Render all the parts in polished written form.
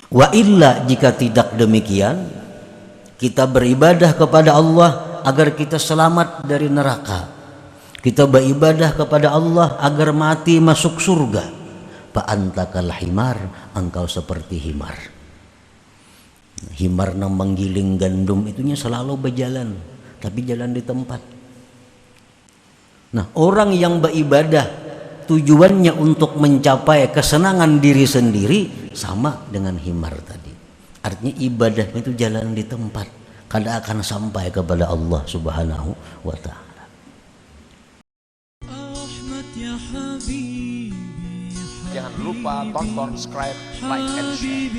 Wa illa, jika tidak demikian, kita beribadah kepada Allah agar kita selamat dari neraka. Kita beribadah kepada Allah agar mati masuk surga. Fa antakal himar, engkau seperti himar. Himar nang menggiling gandum itunya selalu berjalan, tapi jalan di tempat. Nah, orang yang beribadah tujuannya untuk mencapai kesenangan diri sendiri sama dengan himar tadi. Artinya ibadahnya itu jalan di tempat, kada akan sampai kepada Allah Subhanahu wa ta'ala. Jangan lupa tonton, subscribe, like, and share.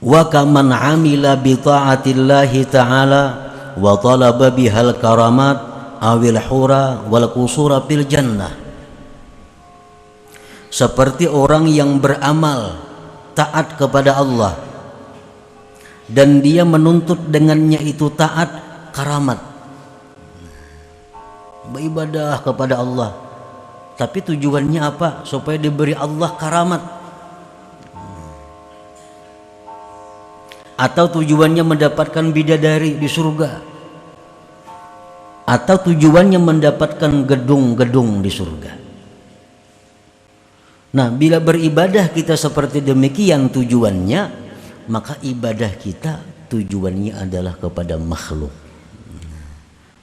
Wa kaman amila bi ta'atillahi ta'ala wa talaba bihal karamat awil hura wal qusura fil jannah. Seperti orang yang beramal taat kepada Allah dan dia menuntut dengannya itu taat karamat, beribadah kepada Allah, tapi tujuannya apa? Supaya diberi Allah karamat, atau tujuannya mendapatkan bidadari di surga, atau tujuannya mendapatkan gedung-gedung di surga. Nah, bila beribadah kita seperti demikian tujuannya, maka ibadah kita tujuannya adalah kepada makhluk.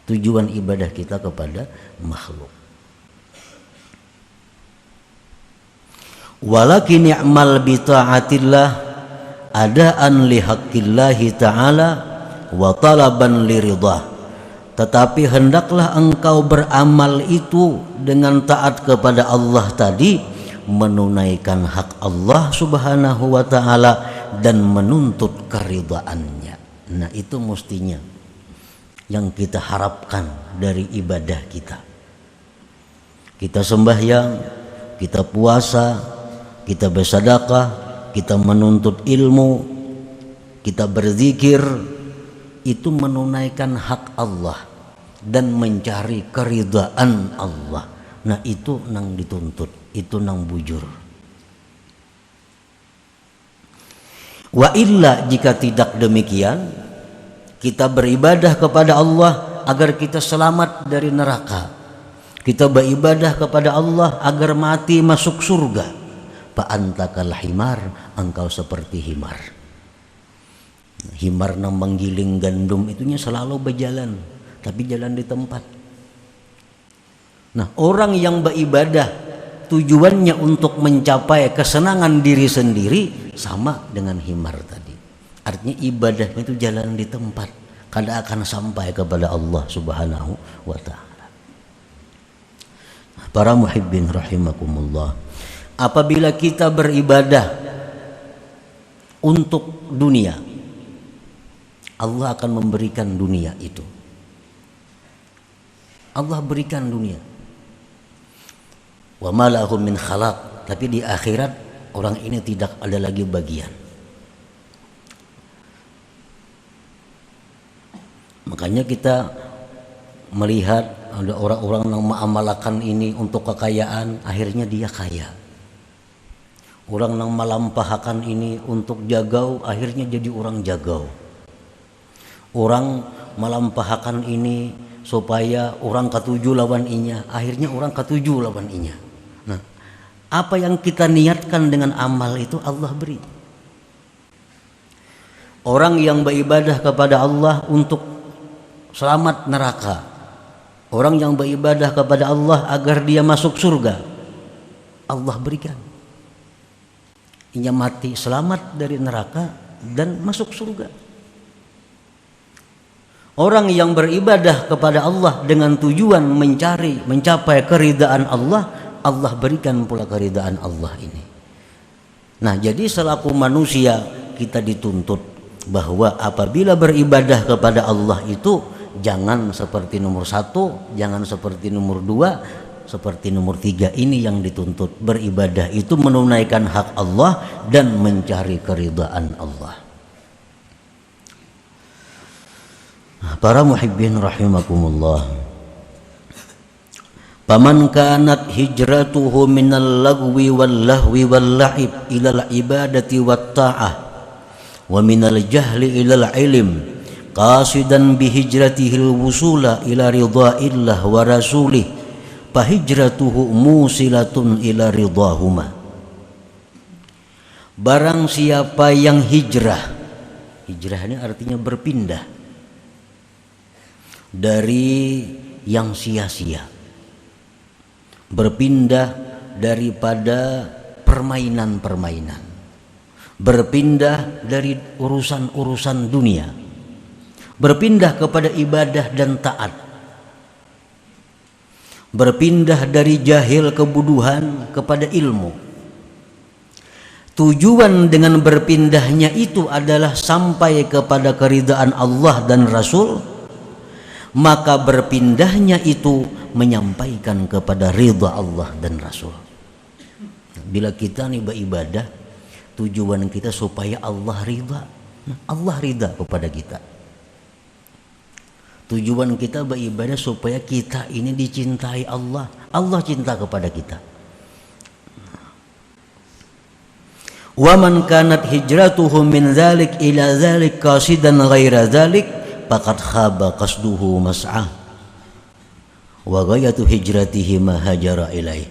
Tujuan ibadah kita kepada makhluk. Walakin i'mal bi ta'atillah adaan li haqqillahi ta'ala wa talaban li ridha. Tetapi hendaklah engkau beramal itu dengan taat kepada Allah tadi, menunaikan hak Allah Subhanahu wa ta'ala dan menuntut keridhaannya. Nah, itu mestinya yang kita harapkan dari ibadah kita. Kita sembahyang, kita puasa, kita bersedekah, kita menuntut ilmu, kita berzikir, itu menunaikan hak Allah dan mencari keridhaan Allah. Nah, itu nang dituntut, itu nang bujur. Wa illa, jika tidak demikian, kita beribadah kepada Allah agar kita selamat dari neraka. Kita beribadah kepada Allah agar mati masuk surga. Fa antakal himar, engkau seperti himar. Himar nang menggiling gandum itunya selalu berjalan, tapi jalan di tempat. Nah, orang yang beribadah tujuannya untuk mencapai kesenangan diri sendiri sama dengan himar tadi. Artinya ibadahnya itu jalan di tempat, kada akan sampai kepada Allah Subhanahu wa ta'ala. Para muhibbin rahimakumullah, apabila kita beribadah untuk dunia, Allah akan memberikan dunia itu. Allah berikan dunia. Wa ma lahum min khalaq, tapi di akhirat orang ini tidak ada lagi bagian. Makanya kita melihat ada orang-orang yang mengamalkan ini untuk kekayaan, akhirnya dia kaya. Orang yang melampahkan ini untuk jagau, akhirnya jadi orang jagau. Orang melampahkan ini supaya orang ketujuh lawan inya, akhirnya orang ketujuh lawan inya. Nah, apa yang kita niatkan dengan amal itu Allah beri. Orang yang beribadah kepada Allah untuk selamat neraka, orang yang beribadah kepada Allah agar dia masuk surga, Allah berikan. Inya mati selamat dari neraka dan masuk surga. Orang yang beribadah kepada Allah dengan tujuan mencapai keridhaan Allah, Allah berikan pula keridhaan Allah ini. Nah, jadi selaku manusia kita dituntut bahwa apabila beribadah kepada Allah itu jangan seperti nomor 1, jangan seperti nomor 2, seperti nomor 3. Ini yang dituntut. Beribadah itu menunaikan hak Allah dan mencari keridhaan Allah. Para muhibbin rahimakumullah, Faman kanat hijratuhu minal lagwi wal lahwi wal la'ib ilal ibadati wat ta'ah wa minal jahli ilal ilm qasidan bihijratihil wusula ila ridha'illah wa rasulih fahijratuhu musilatun ila ridhahuma. Barang siapa yang hijrah, hijrah ini artinya berpindah dari yang sia-sia, berpindah daripada permainan-permainan, berpindah dari urusan-urusan dunia, berpindah kepada ibadah dan taat, berpindah dari jahil kebodohan kepada ilmu. Tujuan dengan berpindahnya itu adalah sampai kepada keridaan Allah dan Rasul. Maka berpindahnya itu menyampaikan kepada ridha Allah dan Rasul. Bila kita nih beribadah, tujuan kita supaya Allah ridha, Allah ridha kepada kita. Tujuan kita beribadah supaya kita ini dicintai Allah, Allah cinta kepada kita. Wa man kanat hijratuhu min dzalik ila dzalik qasidan ghaira dzalik faqad khaba qasduhu mas'ah wa ghayatu hijratihi ma hajara ilaih.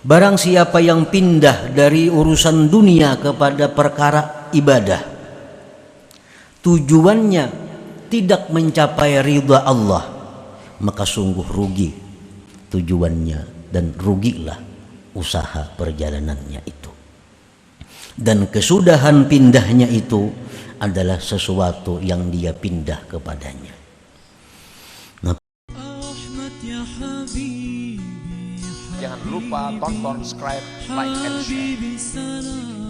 Barang siapa yang pindah dari urusan dunia kepada perkara ibadah, tujuannya tidak mencapai ridha Allah, maka sungguh rugi tujuannya dan rugilah usaha perjalanannya itu. Dan kesudahan pindahnya itu adalah sesuatu yang dia pindah kepadanya. Jangan lupa tonton, subscribe, like, and share.